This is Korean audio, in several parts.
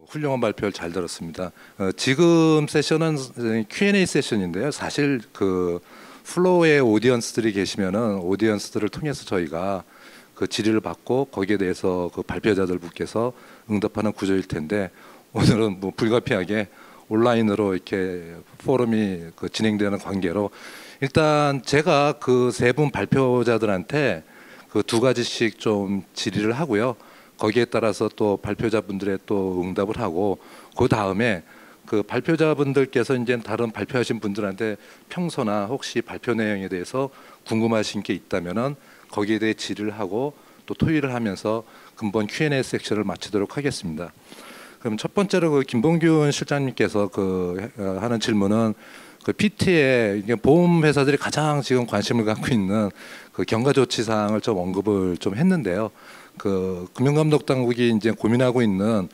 훌륭한 발표를 잘 들었습니다. 지금 세션은 Q&A 세션인데요. 사실 그 플로어에 오디언스들이 계시면은 오디언스들을 통해서 저희가 그 질의를 받고 거기에 대해서 그 발표자들 분께서 응답하는 구조일 텐데 오늘은 뭐 불가피하게 온라인으로 이렇게 포럼이 그 진행되는 관계로 일단 제가 그 세 분 발표자들한테 그 두 가지씩 좀 질의를 하고요. 거기에 따라서 또 발표자분들의 또 응답을 하고 그 다음에 그 발표자분들께서 이제 다른 발표하신 분들한테 평소나 혹시 발표 내용에 대해서 궁금하신 게 있다면은 거기에 대해 질의를 하고 또 토의를 하면서 근본 Q&A 섹션을 마치도록 하겠습니다. 그럼 첫 번째로 그 김봉균 실장님께서 그 하는 질문은 그 PT에 보험 회사들이 가장 지금 관심을 갖고 있는 그 경과 조치 사항을 좀 언급을 좀 했는데요. 그 금융감독 당국이 이제 고민하고 있는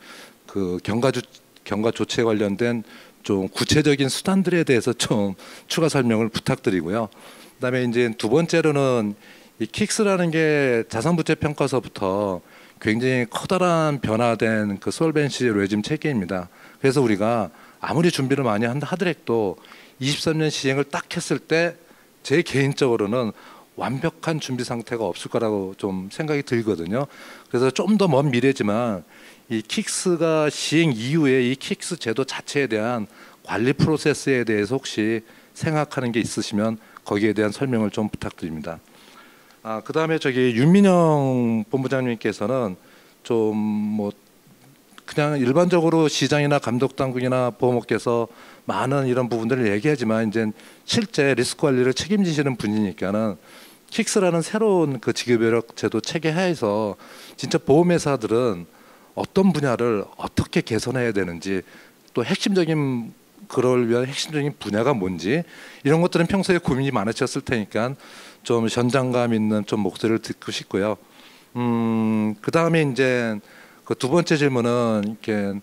그 경과 조치에 관련된 좀 구체적인 수단들에 대해서 좀 추가 설명을 부탁드리고요. 그다음에 이제 두 번째로는 이 킥스라는 게 자산부채 평가서부터 굉장히 커다란 변화된 그 솔벤시 레짐 체계입니다. 그래서 우리가 아무리 준비를 많이 한다 하더라도 23년 시행을 딱 했을 때 제 개인적으로는 완벽한 준비 상태가 없을 거라고 좀 생각이 들거든요. 그래서 좀 더 먼 미래지만 이 킥스가 시행 이후에 이 킥스 제도 자체에 대한 관리 프로세스에 대해서 혹시 생각하는 게 있으시면 거기에 대한 설명을 좀 부탁드립니다. 그다음에 저기 윤민영 본부장님께서는 좀 뭐 그냥 일반적으로 시장이나 감독 당국이나 보험업계에서 많은 이런 부분들을 얘기하지만 이제 실제 리스크 관리를 책임지시는 분이니까는 킥스라는 새로운 그 직업여력 제도 체계 하에서 진짜 보험회사들은 어떤 분야를 어떻게 개선해야 되는지 또 핵심적인 그걸 위한 핵심적인 분야가 뭔지 이런 것들은 평소에 고민이 많으셨을 테니까 좀 현장감 있는 좀 목소리를 듣고 싶고요. 그 다음에 이제 그 두 번째 질문은 이렇게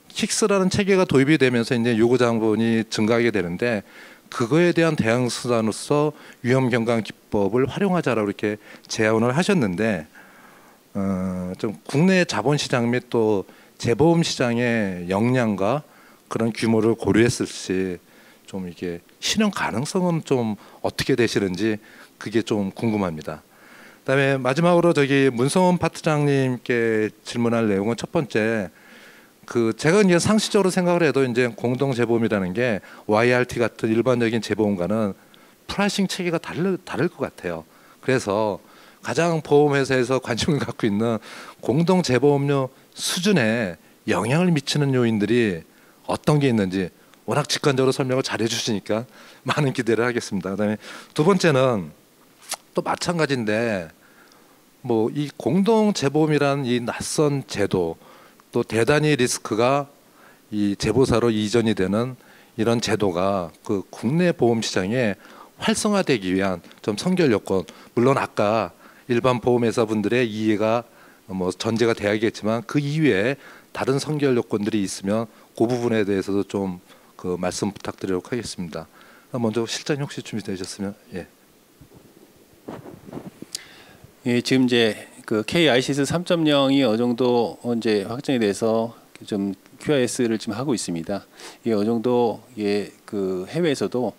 킥스라는 체계가 도입이 되면서 이제 요구 자본이 증가하게 되는데 그거에 대한 대응 수단으로서 위험 경감 기법을 활용하자라고 이렇게 제안을 하셨는데 좀 국내 자본 시장 및 또 재보험 시장의 역량과 그런 규모를 고려했을 시 좀 이게 실현 가능성은 좀 어떻게 되시는지 그게 좀 궁금합니다. 그다음에 마지막으로 저기 문성원 파트장님께 질문할 내용은 첫 번째 그 제가 이제 상식적으로 생각을 해도 이제 공동 재보험이라는 게 YRT 같은 일반적인 재보험과는 프라이싱 체계가 다를 것 같아요. 그래서 가장 보험회사에서 관심을 갖고 있는 공동 재보험료 수준에 영향을 미치는 요인들이 어떤 게 있는지 워낙 직관적으로 설명을 잘 해주시니까 많은 기대를 하겠습니다. 그다음에 두 번째는 또 마찬가지인데 뭐 이 공동 재보험이라는 이 낯선 제도 또 대단히 리스크가 이 재보사로 이전이 되는 이런 제도가 그 국내 보험 시장에 활성화되기 위한 좀 선결 요건 물론 아까 일반 보험회사 분들의 이해가 뭐 전제가 돼야겠지만 그 이외에 다른 선결 요건들이 있으면 그 부분에 대해서도 좀 그 말씀 부탁드리도록 하겠습니다. 먼저 실장님 혹시 준비되셨으면 예. 예, 지금 이제 그 KICS 3.0이 어느 정도 이제 확정이 돼서 좀 QIS를 지금 하고 있습니다. 이게 어느 정도 그 해외에서도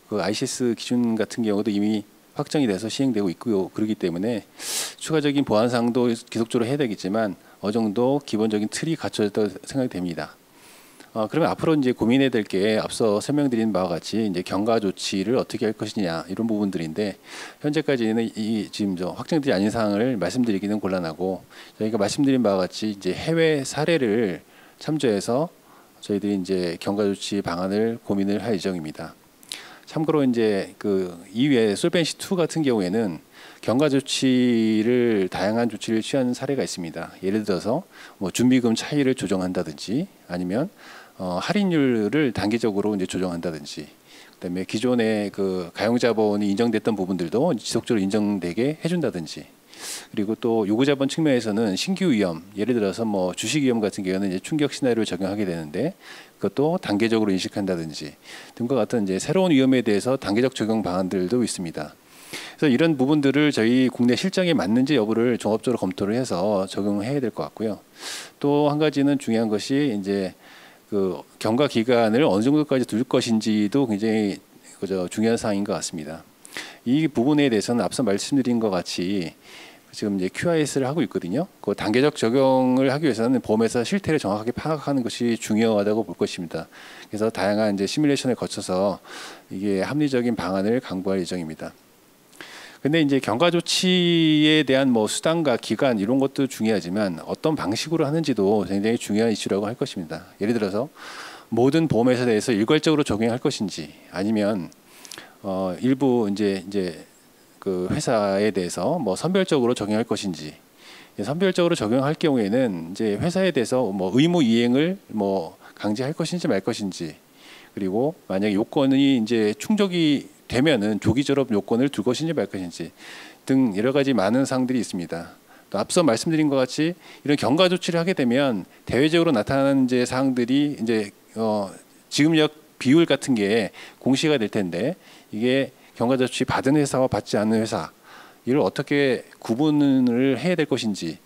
그 ICS 기준 같은 경우도 이미 확정이 돼서 시행되고 있고요. 그렇기 때문에 추가적인 보안 사항도 계속적으로 해야 되겠지만 어느 정도 기본적인 틀이 갖춰졌다고 생각이 됩니다. 그러면 앞으로 이제 고민해야 될 게 앞서 설명드린 바와 같이 이제 경과 조치를 어떻게 할 것이냐 이런 부분들인데 현재까지는 이 지금 확정되지 않은 사항을 말씀드리기는 곤란하고 저희가 말씀드린 바와 같이 이제 해외 사례를 참조해서 저희들이 이제 경과 조치 방안을 고민을 할 예정입니다. 참고로 이제 그 이후에 솔벤시 2 같은 경우에는 경과 조치를 다양한 조치를 취하는 사례가 있습니다. 예를 들어서 뭐 준비금 차이를 조정한다든지 아니면 할인율을 단기적으로 이제 조정한다든지, 그다음에 기존의 그 가용자본이 인정됐던 부분들도 지속적으로 인정되게 해준다든지, 그리고 또 요구자본 측면에서는 신규 위험, 예를 들어서 뭐 주식 위험 같은 경우는 이제 충격 시나리오를 적용하게 되는데 그것도 단계적으로 인식한다든지 등과 같은 이제 새로운 위험에 대해서 단계적 적용 방안들도 있습니다. 그래서 이런 부분들을 저희 국내 실정에 맞는지 여부를 종합적으로 검토를 해서 적용해야 될 것 같고요. 또 한 가지는 중요한 것이 이제 그 경과 기간을 어느 정도까지 둘 것인지도 굉장히 중요한 사항인 것 같습니다. 이 부분에 대해서는 앞서 말씀드린 것 같이 지금 이제 QIS를 하고 있거든요. 그 단계적 적용을 하기 위해서는 보험회사 실태를 정확하게 파악하는 것이 중요하다고 볼 것입니다. 그래서 다양한 이제 시뮬레이션을 거쳐서 이게 합리적인 방안을 강구할 예정입니다. 근데 이제 경과 조치에 대한 뭐 수단과 기간 이런 것도 중요하지만 어떤 방식으로 하는지도 굉장히 중요한 이슈라고 할 것입니다. 예를 들어서 모든 보험회사에 대해서 일괄적으로 적용할 것인지 아니면 일부 이제 그 회사에 대해서 뭐 선별적으로 적용할 것인지, 선별적으로 적용할 경우에는 이제 회사에 대해서 뭐 의무 이행을 뭐 강제할 것인지 말 것인지, 그리고 만약에 요건이 이제 충족이 되면은 조기 졸업 요건을 둘 것인지 말 것인지 등 여러 가지 많은 사항들이 있습니다. 또 앞서 말씀드린 것 같이 이런 경과 조치를 하게 되면 대외적으로 나타나는 이제 사항들이 이제 지급력 비율 같은 게 공시가 될 텐데, 이게 경과 조치 받은 회사와 받지 않는 회사 이를 어떻게 구분을 해야 될 것인지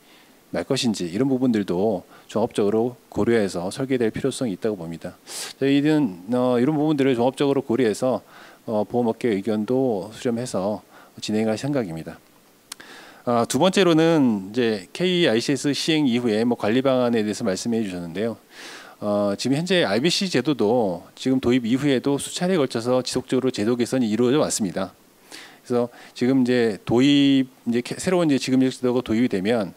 말 것인지 이런 부분들도 종합적으로 고려해서 설계될 필요성이 있다고 봅니다. 저희는 이런 부분들을 종합적으로 고려해서 보험업계 의견도 수렴해서 진행할 생각입니다. 두 번째로는 이제 KICS 시행 이후에 뭐 관리 방안에 대해서 말씀해 주셨는데요. 지금 현재 RBC 제도도 지금 도입 이후에도 수차례에 걸쳐서 지속적으로 제도 개선이 이루어져 왔습니다. 그래서 지금 이제 새로운 이제 지급력 제도가 도입이 되면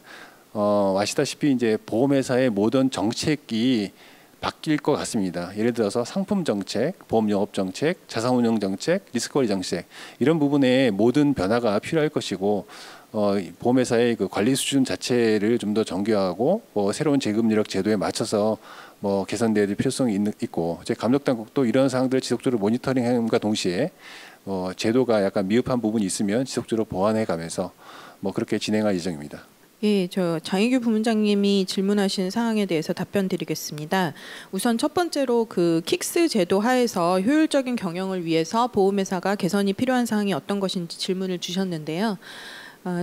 아시다시피 이제 보험회사의 모든 정책이 바뀔 것 같습니다. 예를 들어서 상품 정책, 보험 영업 정책, 자산 운용 정책, 리스크 관리 정책 이런 부분에 모든 변화가 필요할 것이고, 보험회사의 그 관리 수준 자체를 좀 더 정교하고 새로운 제급력 제도에 맞춰서 개선돼야 될 필요성이 있고, 제 감독 당국도 이런 사항들을 지속적으로 모니터링함과 동시에 제도가 약간 미흡한 부분이 있으면 지속적으로 보완해 가면서 그렇게 진행할 예정입니다. 예, 저 장희규 부문장님이 질문하신 사항에 대해서 답변드리겠습니다. 우선 첫 번째로 그 킥스 제도 하에서 효율적인 경영을 위해서 보험회사가 개선이 필요한 사항이 어떤 것인지 질문을 주셨는데요.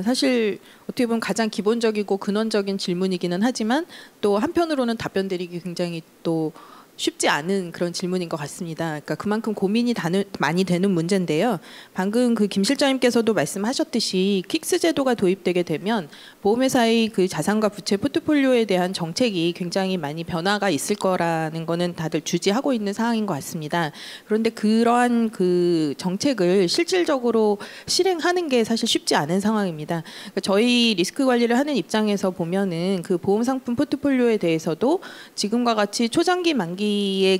사실 어떻게 보면 가장 기본적이고 근원적인 질문이기는 하지만 또 한편으로는 답변드리기 굉장히 또 쉽지 않은 그런 질문인 것 같습니다. 그러니까 그만큼 고민이 많이 되는 문제인데요. 방금 그 김 실장님께서도 말씀하셨듯이 킥스 제도가 도입되게 되면 보험회사의 그 자산과 부채 포트폴리오에 대한 정책이 굉장히 많이 변화가 있을 거라는 거는 다들 주지하고 있는 상황인 것 같습니다. 그런데 그러한 그 정책을 실질적으로 실행하는 게 사실 쉽지 않은 상황입니다. 그러니까 저희 리스크 관리를 하는 입장에서 보면은 그 보험 상품 포트폴리오에 대해서도 지금과 같이 초장기 만기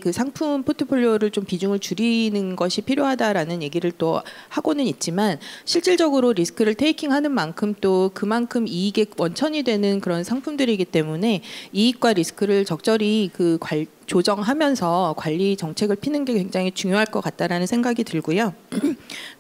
그 상품 포트폴리오를 좀 비중을 줄이는 것이 필요하다라는 얘기를 또 하고는 있지만, 실질적으로 리스크를 테이킹하는 만큼 또 그만큼 이익의 원천이 되는 그런 상품들이기 때문에 이익과 리스크를 적절히 조정하면서 관리 정책을 피는 게 굉장히 중요할 것 같다라는 생각이 들고요.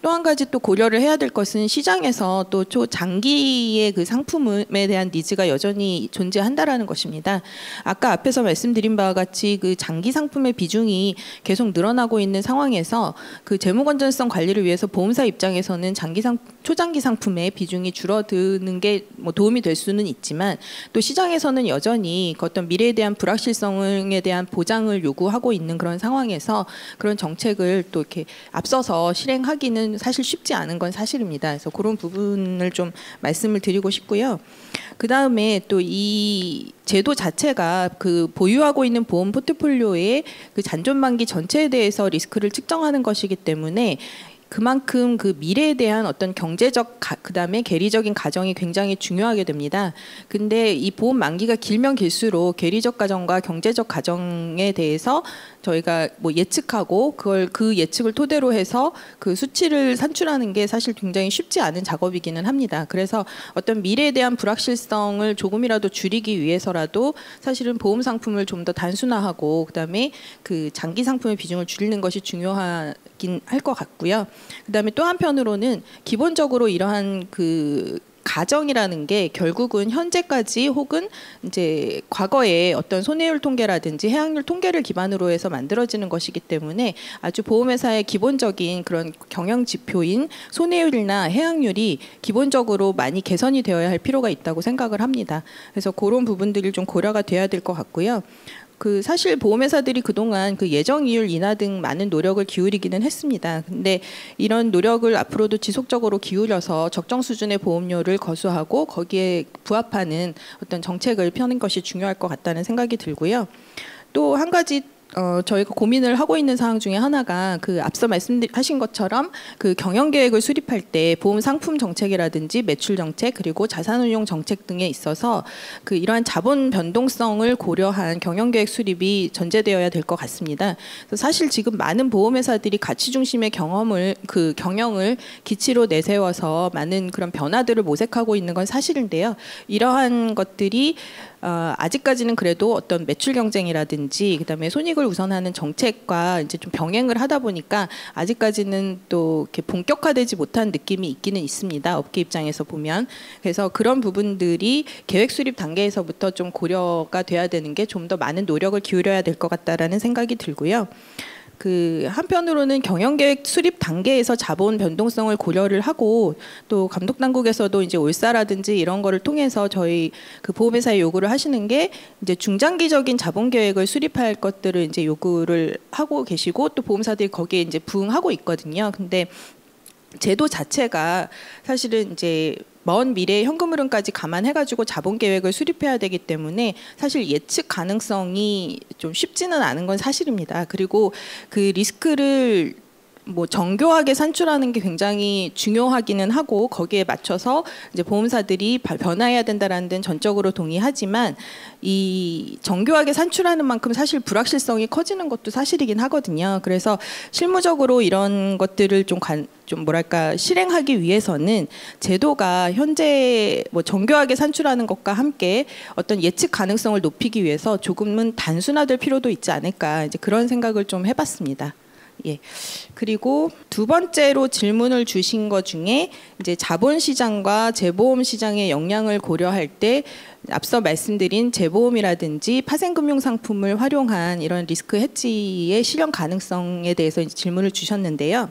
또 한 가지 또 고려를 해야 될 것은 시장에서 또 초장기의 그 상품에 대한 니즈가 여전히 존재한다라는 것입니다. 아까 앞에서 말씀드린 바와 같이 그 장기 상품의 비중이 계속 늘어나고 있는 상황에서 그 재무 건전성 관리를 위해서 보험사 입장에서는 초장기 상품의 비중이 줄어드는 게 도움이 될 수는 있지만, 또 시장에서는 여전히 그 어떤 미래에 대한 불확실성에 대한 보장을 요구하고 있는 그런 상황에서 그런 정책을 또 이렇게 앞서서 실행하기는 사실 쉽지 않은 건 사실입니다. 그래서 그런 부분을 좀 말씀을 드리고 싶고요. 그 다음에 또 이 제도 자체가 그 보유하고 있는 보험 포트폴리오의 그 잔존 만기 전체에 대해서 리스크를 측정하는 것이기 때문에 그만큼 그 미래에 대한 어떤 경제적 그다음에 계리적인 가정이 굉장히 중요하게 됩니다. 근데 이 보험 만기가 길면 길수록 계리적 가정과 경제적 가정에 대해서 저희가 예측하고 그 예측을 토대로 해서 그 수치를 산출하는 게 사실 굉장히 쉽지 않은 작업이기는 합니다. 그래서 어떤 미래에 대한 불확실성을 조금이라도 줄이기 위해서라도 사실은 보험 상품을 좀 더 단순화하고 그다음에 그 장기 상품의 비중을 줄이는 것이 중요하긴 할 것 같고요. 그다음에 또 한편으로는 기본적으로 이러한 그 가정이라는 게 결국은 현재까지 혹은 이제 과거에 어떤 손해율 통계라든지 해약률 통계를 기반으로 해서 만들어지는 것이기 때문에 아주 보험회사의 기본적인 그런 경영 지표인 손해율이나 해약률이 기본적으로 많이 개선이 되어야 할 필요가 있다고 생각을 합니다. 그래서 그런 부분들이 좀 고려가 돼야 될 것 같고요. 그 사실 보험회사들이 그동안 그 예정 이율 인하 등 많은 노력을 기울이기는 했습니다. 근데 이런 노력을 앞으로도 지속적으로 기울여서 적정 수준의 보험료를 거수하고 거기에 부합하는 어떤 정책을 펴는 것이 중요할 것 같다는 생각이 들고요. 또 한 가지 저희가 고민을 하고 있는 사항 중에 하나가 그 앞서 말씀하신 것처럼 그 경영 계획을 수립할 때 보험 상품 정책이라든지 매출 정책 그리고 자산운용 정책 등에 있어서 그 이러한 자본 변동성을 고려한 경영 계획 수립이 전제되어야 될 것 같습니다. 그래서 사실 지금 많은 보험회사들이 가치 중심의 그 경영을 기치로 내세워서 많은 그런 변화들을 모색하고 있는 건 사실인데요. 이러한 것들이 아직까지는 그래도 어떤 매출 경쟁이라든지 그다음에 손익을 우선하는 정책과 이제 좀 병행을 하다 보니까 아직까지는 또 이렇게 본격화되지 못한 느낌이 있기는 있습니다. 업계 입장에서 보면. 그래서 그런 부분들이 계획 수립 단계에서부터 좀 고려가 돼야 되는 게 좀 더 많은 노력을 기울여야 될 것 같다라는 생각이 들고요. 그 한편으로는 경영계획 수립 단계에서 자본 변동성을 고려를 하고 또 감독 당국에서도 이제 올사라든지 이런 거를 통해서 저희 그 보험회사에 요구를 하시는 게 이제 중장기적인 자본 계획을 수립할 것들을 이제 요구를 하고 계시고 또 보험사들이 거기에 이제 부응하고 있거든요. 근데 제도 자체가 사실은 이제 먼 미래의 현금 흐름까지 감안해가지고 자본 계획을 수립해야 되기 때문에 사실 예측 가능성이 좀 쉽지는 않은 건 사실입니다. 그리고 그 리스크를 뭐 정교하게 산출하는 게 굉장히 중요하기는 하고 거기에 맞춰서 이제 보험사들이 변화해야 된다라는 데는 전적으로 동의하지만 이 정교하게 산출하는 만큼 사실 불확실성이 커지는 것도 사실이긴 하거든요. 그래서 실무적으로 이런 것들을 좀 뭐랄까 실행하기 위해서는 제도가 현재 뭐 정교하게 산출하는 것과 함께 어떤 예측 가능성을 높이기 위해서 조금은 단순화될 필요도 있지 않을까 이제 그런 생각을 좀 해봤습니다. 예. 그리고 두 번째로 질문을 주신 것 중에 이제 자본시장과 재보험 시장의 영향을 고려할 때 앞서 말씀드린 재보험이라든지 파생금융 상품을 활용한 이런 리스크 해지의 실현 가능성에 대해서 이제 질문을 주셨는데요.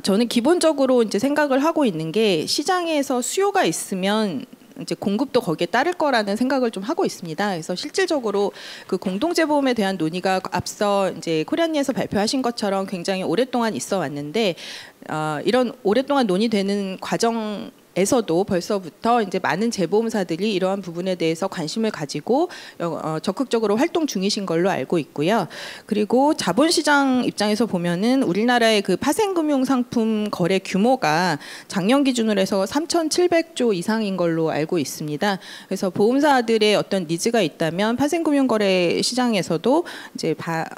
저는 기본적으로 이제 생각을 하고 있는 게 시장에서 수요가 있으면 이제 공급도 거기에 따를 거라는 생각을 좀 하고 있습니다. 그래서 실질적으로 그 공동재보험에 대한 논의가 앞서 이제 코리안리에서 발표하신 것처럼 굉장히 오랫동안 있어 왔는데 이런 오랫동안 논의되는 과정에서도 벌써부터 이제 많은 재보험사들이 이러한 부분에 대해서 관심을 가지고 적극적으로 활동 중이신 걸로 알고 있고요. 그리고 자본시장 입장에서 보면은 우리나라의 그 파생금융 상품 거래 규모가 작년 기준으로 해서 3,700조 이상인 걸로 알고 있습니다. 그래서 보험사들의 어떤 니즈가 있다면 파생금융 거래 시장에서도 이제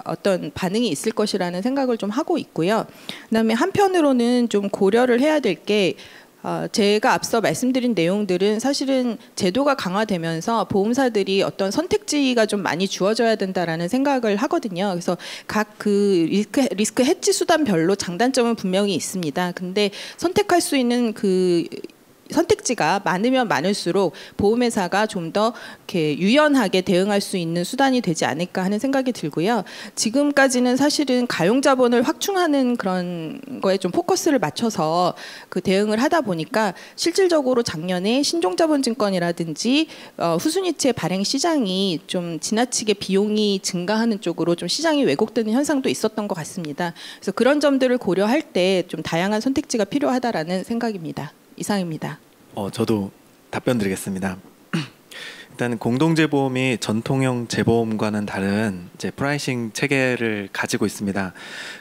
어떤 반응이 있을 것이라는 생각을 좀 하고 있고요. 그다음에 한편으로는 좀 고려를 해야 될 게 제가 앞서 말씀드린 내용들은 사실은 제도가 강화되면서 보험사들이 어떤 선택지가 좀 많이 주어져야 된다라는 생각을 하거든요. 그래서 각 그 리스크 해지 수단별로 장단점은 분명히 있습니다. 근데 선택할 수 있는 그 선택지가 많으면 많을수록 보험회사가 좀 더 이렇게 유연하게 대응할 수 있는 수단이 되지 않을까 하는 생각이 들고요. 지금까지는 사실은 가용자본을 확충하는 그런 거에 좀 포커스를 맞춰서 그 대응을 하다 보니까 실질적으로 작년에 신종자본증권이라든지 후순위채 발행 시장이 좀 지나치게 비용이 증가하는 쪽으로 좀 시장이 왜곡되는 현상도 있었던 것 같습니다. 그래서 그런 점들을 고려할 때 좀 다양한 선택지가 필요하다라는 생각입니다. 이상입니다. 저도 답변 드리겠습니다. 일단 공동재보험이 전통형 재보험과는 다른 이제 프라이싱 체계를 가지고 있습니다.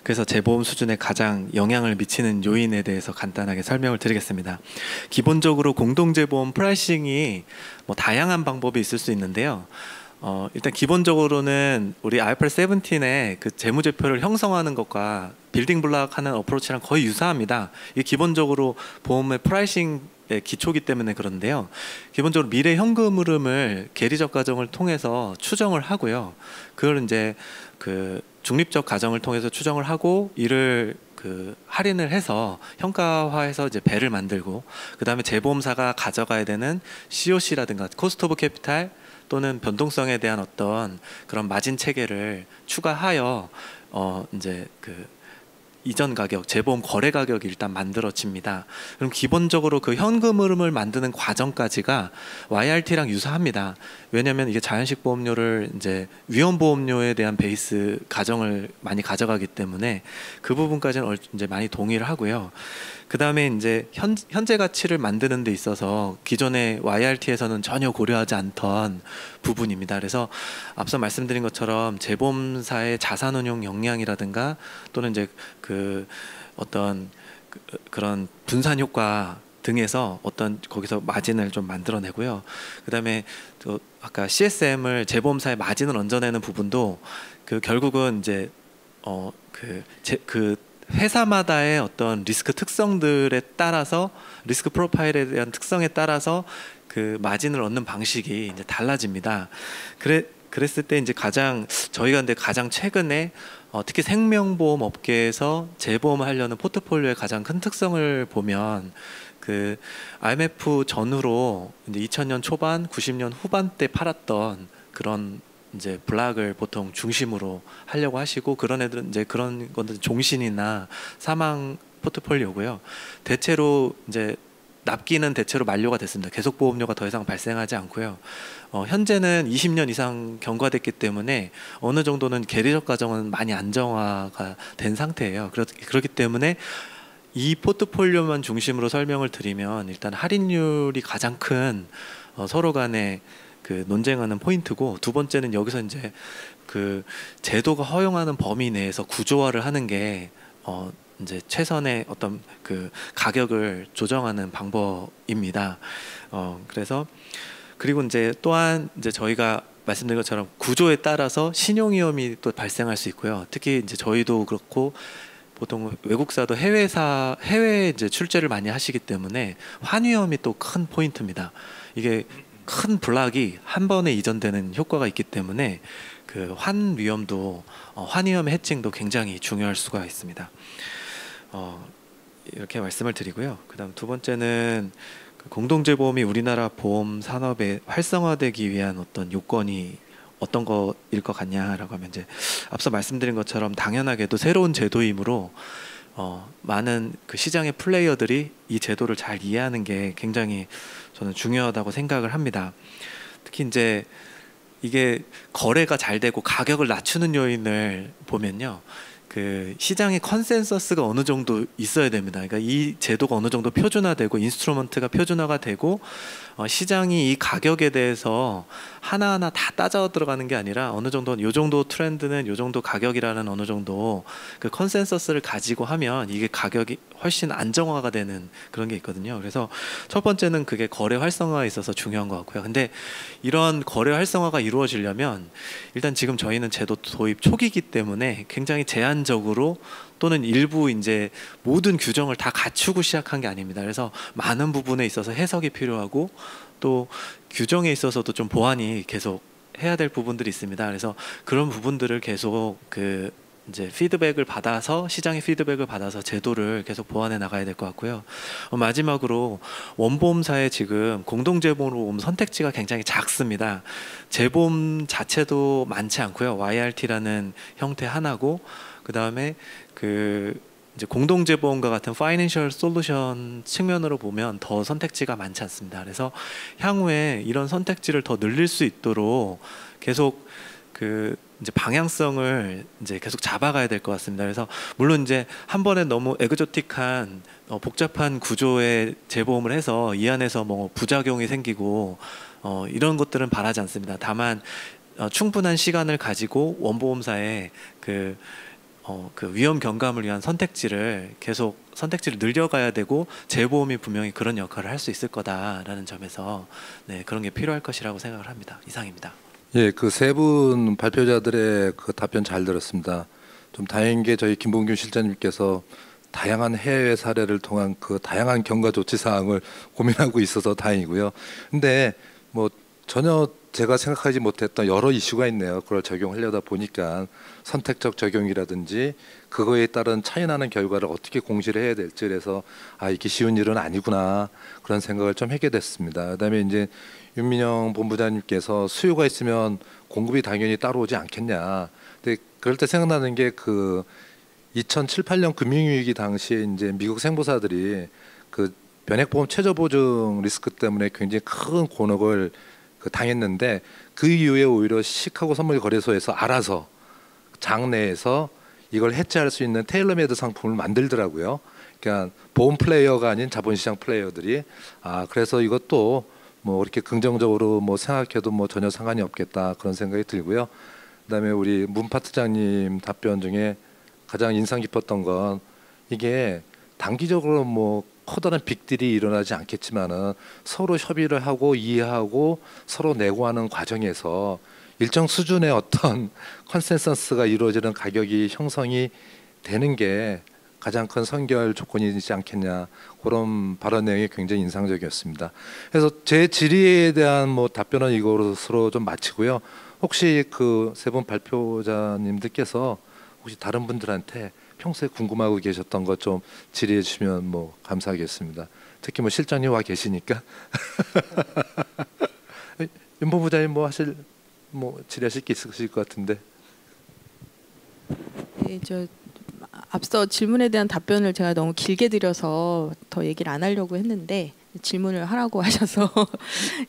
그래서 재보험 수준에 가장 영향을 미치는 요인에 대해서 간단하게 설명을 드리겠습니다. 기본적으로 공동재보험 프라이싱이 뭐 다양한 방법이 있을 수 있는데요. 일단 기본적으로는 우리 IFRS 17의 그 재무제표를 형성하는 것과 빌딩 블록하는 어프로치랑 거의 유사합니다. 이게 기본적으로 보험의 프라이싱 기초기 때문에 그런데요. 기본적으로 미래 현금 흐름을 계리적 가정을 통해서 추정을 하고요. 그걸 이제 그 중립적 가정을 통해서 추정을 하고 이를 그 할인을 해서 현가화해서 이제 배를 만들고, 그 다음에 재보험사가 가져가야 되는 COC라든가 코스트 오브 캐피탈 또는 변동성에 대한 어떤 그런 마진 체계를 추가하여 이제 그 이전 가격, 재보험 거래 가격이 일단 만들어집니다. 그럼 기본적으로 그 현금 흐름을 만드는 과정까지가 YRT랑 유사합니다. 왜냐하면 이게 자연식 보험료를 이제 위험 보험료에 대한 베이스 가정을 많이 가져가기 때문에 그 부분까지는 이제 많이 동의를 하고요. 그 다음에 이제 현재 가치를 만드는 데 있어서 기존의 YRT에서는 전혀 고려하지 않던 부분입니다. 그래서 앞서 말씀드린 것처럼 재보험사의 자산운용 역량이라든가 또는 이제 그 어떤 그런 분산 효과 등에서 어떤 거기서 마진을 좀 만들어내고요. 그다음에 또 아까 CSM을 재보험사의 마진을 얹어내는 부분도 그 결국은 이제 그 회사마다의 어떤 리스크 특성들에 따라서, 리스크 프로파일에 대한 특성에 따라서 그 마진을 얻는 방식이 이제 달라집니다. 그랬을 때 이제 저희가 근데 가장 최근에 특히 생명보험 업계에서 재보험을 하려는 포트폴리오의 가장 큰 특성을 보면 그 IMF 전후로 이제 2000년 초반, 90년 후반 때 팔았던 그런 이제 블락을 보통 중심으로 하려고 하시고, 그런 애들은 이제 그런 건들 종신이나 사망 포트폴리오고요. 대체로 이제 납기는 대체로 만료가 됐습니다. 계속 보험료가 더 이상 발생하지 않고요. 현재는 20년 이상 경과됐기 때문에 어느 정도는 계리적 가정은 많이 안정화가 된 상태예요. 그렇기 때문에 이 포트폴리오만 중심으로 설명을 드리면 일단 할인율이 가장 큰 서로 간의 그 논쟁하는 포인트고, 두 번째는 여기서 이제 그 제도가 허용하는 범위 내에서 구조화를 하는 게 이제 최선의 어떤 그 가격을 조정하는 방법입니다. 그래서 그리고 이제 또한 이제 저희가 말씀드린 것처럼 구조에 따라서 신용 위험이 또 발생할 수 있고요. 특히 이제 저희도 그렇고 보통 외국사도 해외에 이제 출제를 많이 하시기 때문에 환 위험이 또 큰 포인트입니다. 이게 큰 블락이 한 번에 이전되는 효과가 있기 때문에 그 환 위험도 환 위험 해칭도 굉장히 중요할 수가 있습니다. 이렇게 말씀을 드리고요. 그다음 두 번째는 그 공동재보험이 우리나라 보험 산업에 활성화되기 위한 어떤 요건이 어떤 거일 것 같냐라고 하면, 이제 앞서 말씀드린 것처럼 당연하게도 새로운 제도이므로 많은 그 시장의 플레이어들이 이 제도를 잘 이해하는 게 굉장히 저는 중요하다고 생각을 합니다. 특히 이제 이게 거래가 잘 되고 가격을 낮추는 요인을 보면요, 그 시장의 컨센서스가 어느 정도 있어야 됩니다. 그러니까 이 제도가 어느 정도 표준화되고 인스트루먼트가 표준화가 되고 시장이 이 가격에 대해서 하나하나 다 따져 들어가는 게 아니라 어느 정도 요 정도 트렌드는 요 정도 가격이라는 어느 정도 그 컨센서스를 가지고 하면 이게 가격이 훨씬 안정화가 되는 그런 게 있거든요. 그래서 첫 번째는 그게 거래 활성화에 있어서 중요한 것 같고요. 근데 이런 거래 활성화가 이루어지려면 일단 지금 저희는 제도 도입 초기이기 때문에 굉장히 제한적으로 또는 일부 이제 모든 규정을 다 갖추고 시작한 게 아닙니다. 그래서 많은 부분에 있어서 해석이 필요하고 또 규정에 있어서도 좀 보완이 계속 해야 될 부분들이 있습니다. 그래서 그런 부분들을 계속 그 이제 피드백을 받아서 시장의 피드백을 받아서 제도를 계속 보완해 나가야 될 것 같고요. 마지막으로 원보험사의 지금 공동재보험으로 보면 선택지가 굉장히 작습니다. 재보험 자체도 많지 않고요. YRT라는 형태 하나고, 그 다음에 그 이제 공동재보험과 같은 파이낸셜 솔루션 측면으로 보면 더 선택지가 많지 않습니다. 그래서 향후에 이런 선택지를 더 늘릴 수 있도록 계속 그 이제 방향성을 이제 계속 잡아가야 될 것 같습니다. 그래서 물론 이제 한 번에 너무 에그조틱한 복잡한 구조의 재보험을 해서 이 안에서 뭐 부작용이 생기고 이런 것들은 바라지 않습니다. 다만 충분한 시간을 가지고 원보험사의 그 위험 경감을 위한 선택지를 늘려가야 되고, 재보험이 분명히 그런 역할을 할 수 있을 거다라는 점에서 그런 게 필요할 것이라고 생각을 합니다. 이상입니다. 예, 그 세 분 발표자들의 그 답변 잘 들었습니다. 좀 다행인 게 저희 김봉균 실장님께서 다양한 해외 사례를 통한 그 다양한 경과 조치 사항을 고민하고 있어서 다행이고요. 근데 뭐 전혀 제가 생각하지 못했던 여러 이슈가 있네요. 그걸 적용하려다 보니까 선택적 적용이라든지 그거에 따른 차이나는 결과를 어떻게 공시를 해야 될지, 그래서 아 이게 쉬운 일은 아니구나 그런 생각을 좀 하게 됐습니다. 그다음에 이제 윤민영 본부장님께서 수요가 있으면 공급이 당연히 따라오지 않겠냐. 근데 그럴 때 생각나는 게 그 2007, 8년 금융위기 당시에 이제 미국 생보사들이 그 변액보험 최저보증 리스크 때문에 굉장히 큰 곤혹을 당했는데 그 이후에 오히려 시카고 선물거래소에서 알아서 장내에서 이걸 해체할 수 있는 테일러메이드 상품을 만들더라고요. 그러니까 보험 플레이어가 아닌 자본시장 플레이어들이 그래서 이것도 뭐 이렇게 긍정적으로 뭐 생각해도 뭐 전혀 상관이 없겠다 그런 생각이 들고요. 그다음에 우리 문 파트장님 답변 중에 가장 인상 깊었던 건 이게 단기적으로 뭐 커다란 빅딜이 일어나지 않겠지만은 서로 협의를 하고 이해하고 서로 내고하는 과정에서 일정 수준의 어떤 컨센서스가 이루어지는 가격이 형성이 되는 게 가장 큰 선결 조건이지 않겠냐, 그런 발언 내용이 굉장히 인상적이었습니다. 그래서 제 질의에 대한 뭐 답변은 이것으로 좀 마치고요. 혹시 그 세 분 발표자님들께서 혹시 다른 분들한테 평소에 궁금하고 계셨던 것 좀 질의해 주시면 뭐 감사하겠습니다. 특히 뭐 실장님 와 계시니까. 윤 본부장님 뭐 하실 뭐 질의하실 게 있으실 것 같은데. 네, 저 앞서 질문에 대한 답변을 제가 너무 길게 드려서 더 얘기를 안 하려고 했는데 질문을 하라고 하셔서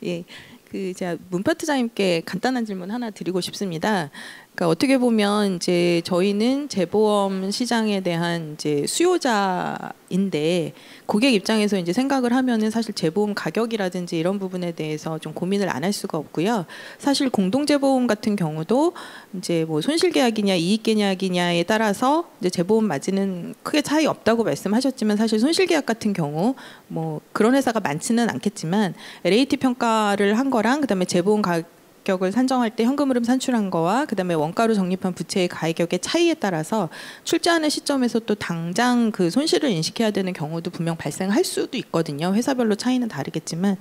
예, 그 제가 문파트장님께 간단한 질문 하나 드리고 싶습니다. 그러니까 어떻게 보면 이제 저희는 재보험 시장에 대한 이제 수요자인데 고객 입장에서 이제 생각을 하면은 사실 재보험 가격이라든지 이런 부분에 대해서 좀 고민을 안 할 수가 없고요. 사실 공동재보험 같은 경우도 이제 뭐 손실계약이냐 이익계약이냐에 따라서 이제 재보험 마진은 크게 차이 없다고 말씀하셨지만 사실 손실계약 같은 경우 뭐 그런 회사가 많지는 않겠지만 LAT 평가를 한 거랑 그다음에 재보험 가격을 산정할 때 현금 흐름 산출한 거와 그다음에 원가로 적립한 부채의 가격의 차이에 따라서 출제하는 시점에서 또 당장 그 손실을 인식해야 되는 경우도 분명 발생할 수도 있거든요. 회사별로 차이는 다르겠지만,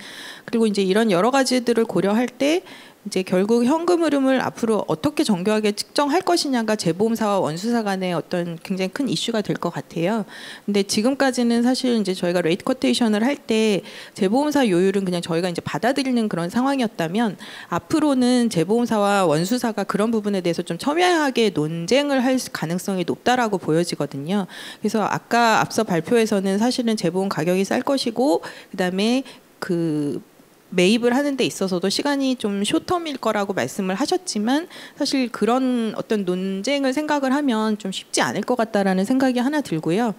그리고 이제 이런 여러 가지들을 고려할 때 이제 결국 현금 흐름을 앞으로 어떻게 정교하게 측정할 것이냐가 재보험사와 원수사 간의 어떤 굉장히 큰 이슈가 될 것 같아요. 근데 지금까지는 사실 이제 저희가 레이트 커테이션을 할 때 재보험사 요율은 그냥 저희가 이제 받아들이는 그런 상황이었다면 앞으로는 재보험사와 원수사가 그런 부분에 대해서 좀 첨예하게 논쟁을 할 가능성이 높다라고 보여지거든요. 그래서 아까 앞서 발표에서는 사실은 재보험 가격이 쌀 것이고 그다음에 그 매입을 하는 데 있어서도 시간이 좀 쇼텀일 거라고 말씀을 하셨지만 사실 그런 어떤 논쟁을 생각을 하면 좀 쉽지 않을 것 같다라는 생각이 하나 들고요.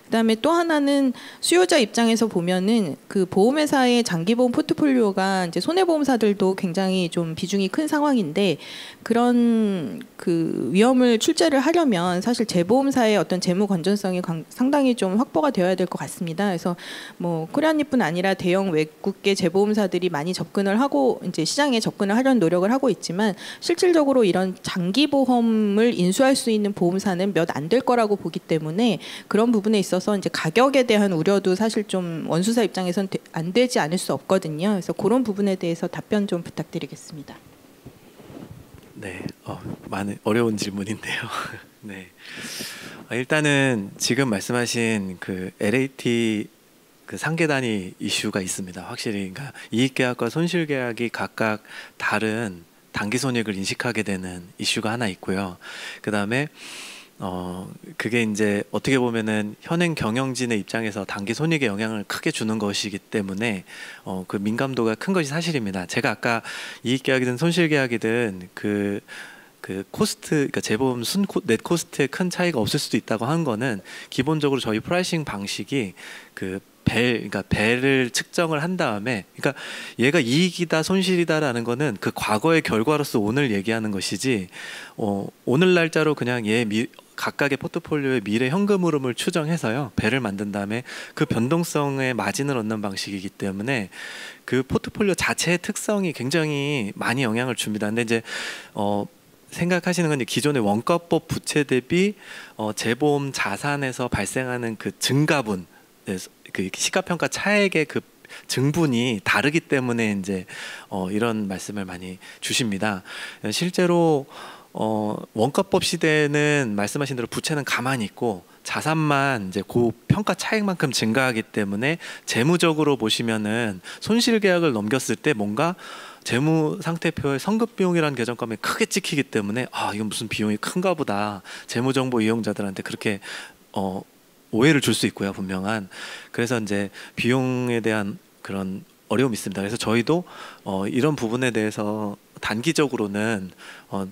그다음에 또 하나는 수요자 입장에서 보면은 그 보험회사의 장기보험 포트폴리오가 이제 손해보험사들도 굉장히 좀 비중이 큰 상황인데 그런 그 위험을 출제를 하려면 사실 재보험사의 어떤 재무 건전성이 상당히 좀 확보가 되어야 될 것 같습니다. 그래서 뭐 코리안리뿐 아니라 대형 외국계 재보험사들이 많이 접근을 하고 이제 시장에 접근을 하려는 노력을 하고 있지만 실질적으로 이런 장기보험을 인수할 수 있는 보험사는 몇 안 될 거라고 보기 때문에 그런 부분에 있어서 이제 가격에 대한 우려도 사실 좀 원수사 입장에선 안 되지 않을 수 없거든요. 그래서 그런 부분에 대해서 답변 좀 부탁드리겠습니다. 네, 많은 어려운 질문인데요. 네, 일단은 지금 말씀하신 그 LAT 그 상계 단위 이슈가 있습니다. 확실히 그러니까 이익계약과 손실계약이 각각 다른 단기 손익을 인식하게 되는 이슈가 하나 있고요. 그 다음에 그게 이제 어떻게 보면은 현행 경영진의 입장에서 단기 손익에 영향을 크게 주는 것이기 때문에 그 민감도가 큰 것이 사실입니다. 제가 아까 이익계약이든 손실계약이든 그 코스트, 그러니까 재보험 넷 코스트에 큰 차이가 없을 수도 있다고 한 거는 기본적으로 저희 프라이싱 방식이 그러니까 벨을 측정을 한 다음에, 그러니까 얘가 이익이다 손실이다라는 거는 그 과거의 결과로서 오늘 얘기하는 것이지, 오늘 날짜로 그냥 각각의 포트폴리오의 미래 현금 흐름을 추정해서요 벨을 만든 다음에 그 변동성의 마진을 얻는 방식이기 때문에 그 포트폴리오 자체의 특성이 굉장히 많이 영향을 줍니다. 근데 이제 생각하시는 건 기존의 원가법 부채 대비 재보험 자산에서 발생하는 그 증가분, 그 시가평가 차액의 그 증분이 다르기 때문에 이제 이런 말씀을 많이 주십니다. 실제로 원가법 시대는 말씀하신 대로 부채는 가만히 있고 자산만 이제 그 평가 차익만큼 증가하기 때문에 재무적으로 보시면은 손실 계약을 넘겼을 때 뭔가 재무 상태표에 성급 비용이라는 계정감이 크게 찍히기 때문에 이건 무슨 비용이 큰가 보다, 재무 정보 이용자들한테 그렇게 오해를 줄 수 있고요, 분명한. 그래서 이제 비용에 대한 그런 어려움이 있습니다. 그래서 저희도 이런 부분에 대해서 단기적으로는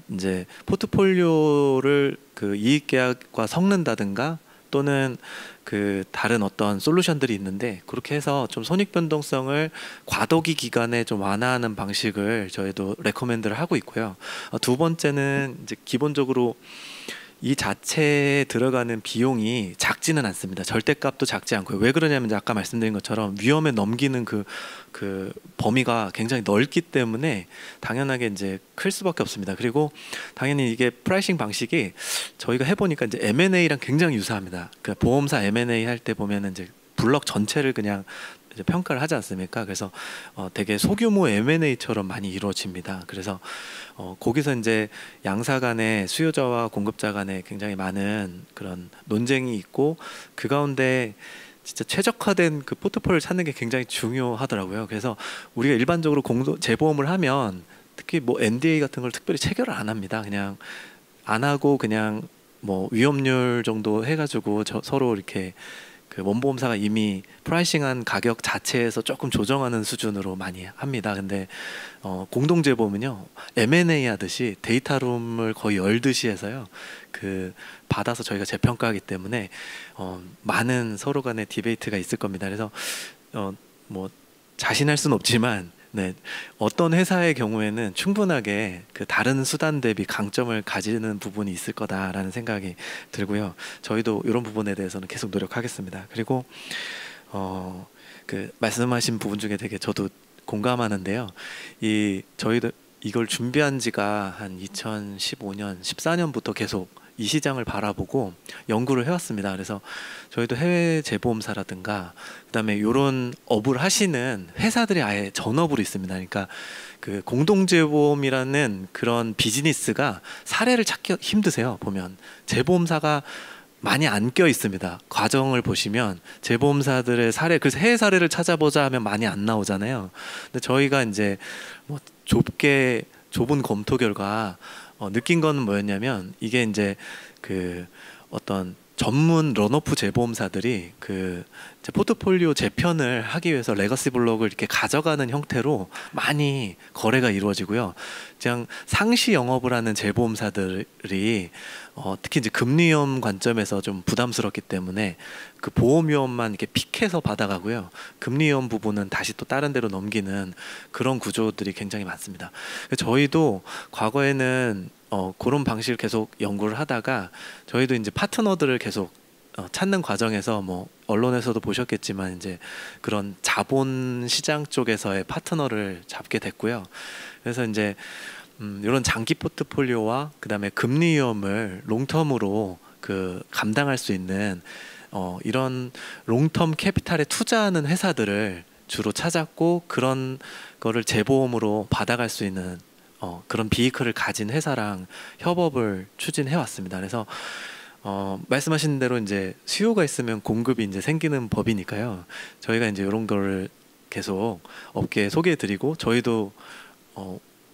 이제 포트폴리오를 그 이익 계약과 섞는다든가 또는 그 다른 어떤 솔루션들이 있는데, 그렇게 해서 좀 손익 변동성을 과도기 기간에 좀 완화하는 방식을 저희도 레코멘드를 하고 있고요. 두 번째는 이제 기본적으로 이 자체에 들어가는 비용이 작지는 않습니다. 절대값도 작지 않고요. 왜 그러냐면 이제 아까 말씀드린 것처럼 위험에 넘기는 그 범위가 굉장히 넓기 때문에 당연하게 이제 클 수밖에 없습니다. 그리고 당연히 이게 프라이싱 방식이 저희가 해보니까 이제 M&A랑 굉장히 유사합니다. 그 보험사 M&A 할 때 보면은 이제 블록 전체를 그냥 이제 평가를 하지 않습니까? 그래서 되게 소규모 M&A처럼 많이 이루어집니다. 그래서 거기서 이제 양사 간의, 수요자와 공급자 간에 굉장히 많은 그런 논쟁이 있고, 그 가운데 진짜 최적화된 그 포트폴리오를 찾는 게 굉장히 중요하더라고요. 그래서 우리가 일반적으로 재보험을 하면 특히 뭐 NDA 같은 걸 특별히 체결을 안 합니다. 그냥 안 하고 그냥 뭐 위험률 정도 해가지고 서로 이렇게 그 원보험사가 이미 프라이싱한 가격 자체에서 조금 조정하는 수준으로 많이 합니다. 근데 공동재보험은요, M&A 하듯이 데이터룸을 거의 열듯이 해서요, 그 받아서 저희가 재평가하기 때문에 많은 서로 간의 디베이트가 있을 겁니다. 그래서 뭐 자신할 수는 없지만 네, 어떤 회사의 경우에는 충분하게 그 다른 수단 대비 강점을 가지는 부분이 있을 거다라는 생각이 들고요. 저희도 이런 부분에 대해서는 계속 노력하겠습니다. 그리고 그 말씀하신 부분 중에 되게 저도 공감하는데요. 저희도 이걸 준비한 지가 한 2015년, 14년부터 계속 이 시장을 바라보고 연구를 해왔습니다. 그래서 저희도 해외 재보험사라든가 그다음에 이런 업을 하시는 회사들이 아예 전업으로 있습니다. 그러니까 그 공동재보험이라는 그런 비즈니스가 사례를 찾기 힘드세요. 보면 재보험사가 많이 안 껴 있습니다. 과정을 보시면 재보험사들의 사례, 그래서 해외 사례를 찾아보자 하면 많이 안 나오잖아요. 근데 저희가 이제 뭐 좁은 검토 결과 느낀 거는 뭐였냐면, 이게 이제 그 어떤 전문 런오프 재보험사들이 그 포트폴리오 재편을 하기 위해서 레거시 블록을 이렇게 가져가는 형태로 많이 거래가 이루어지고요. 그냥 상시 영업을 하는 재보험사들이 특히 이제 금리 위험 관점에서 좀 부담스럽기 때문에 그 보험 위험만 이렇게 픽해서 받아가고요. 금리 위험 부분은 다시 또 다른 데로 넘기는 그런 구조들이 굉장히 많습니다. 저희도 과거에는 그런 방식을 계속 연구를 하다가 저희도 이제 파트너들을 계속 찾는 과정에서 뭐 언론에서도 보셨겠지만 이제 그런 자본 시장 쪽에서의 파트너를 잡게 됐고요. 그래서 이제 이런 장기 포트폴리오와 그다음에 금리 위험을 롱텀으로 그 감당할 수 있는 이런 롱텀 캐피탈에 투자하는 회사들을 주로 찾았고, 그런 거를 재보험으로 받아갈 수 있는 그런 비이클을 가진 회사랑 협업을 추진해 왔습니다. 그래서 말씀하신 대로 이제 수요가 있으면 공급이 이제 생기는 법이니까요. 저희가 이제 이런 거를 계속 업계에 소개해드리고, 저희도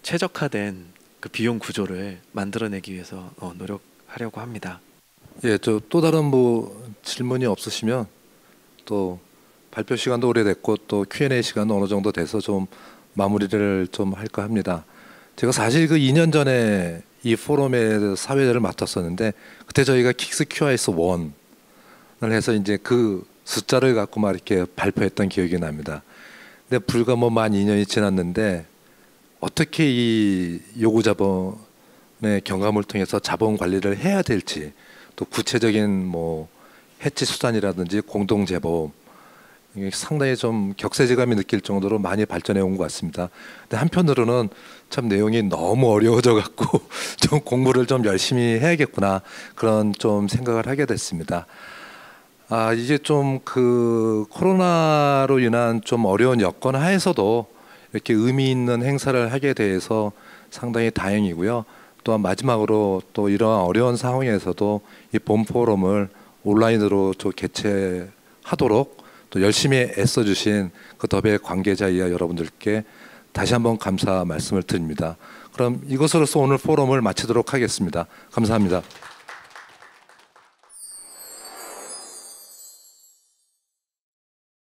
최적화된 그 비용 구조를 만들어내기 위해서 노력하려고 합니다. 예, 또 다른 뭐 질문이 없으시면 또 발표 시간도 오래됐고 또 Q&A 시간도 어느 정도 돼서 좀 마무리를 좀 할까 합니다. 제가 사실 그 2년 전에 이 포럼의 사회를 맡았었는데, 그때 저희가 킥스 QIS 1을 해서 이제 그 숫자를 갖고 막 이렇게 발표했던 기억이 납니다. 근데 불과 뭐 만 2년이 지났는데 어떻게 이 요구 자본의 경감을 통해서 자본 관리를 해야 될지, 또 구체적인 뭐 해치 수단이라든지 공동 재보험 이게 상당히 좀 격세지감이 느낄 정도로 많이 발전해 온 것 같습니다. 근데 한편으로는 참 내용이 너무 어려워져 갖고 좀 공부를 좀 열심히 해야겠구나 그런 좀 생각을 하게 됐습니다. 이제 좀 그 코로나로 인한 좀 어려운 여건 하에서도 이렇게 의미 있는 행사를 하게 돼서 상당히 다행이고요. 또한 마지막으로 또 이러한 어려운 상황에서도 이 봄 포럼을 온라인으로 또 개최하도록 또 열심히 애써주신 그 더베 관계자 이하 여러분들께 다시 한번 감사 말씀을 드립니다. 그럼 이것으로서 오늘 포럼을 마치도록 하겠습니다. 감사합니다.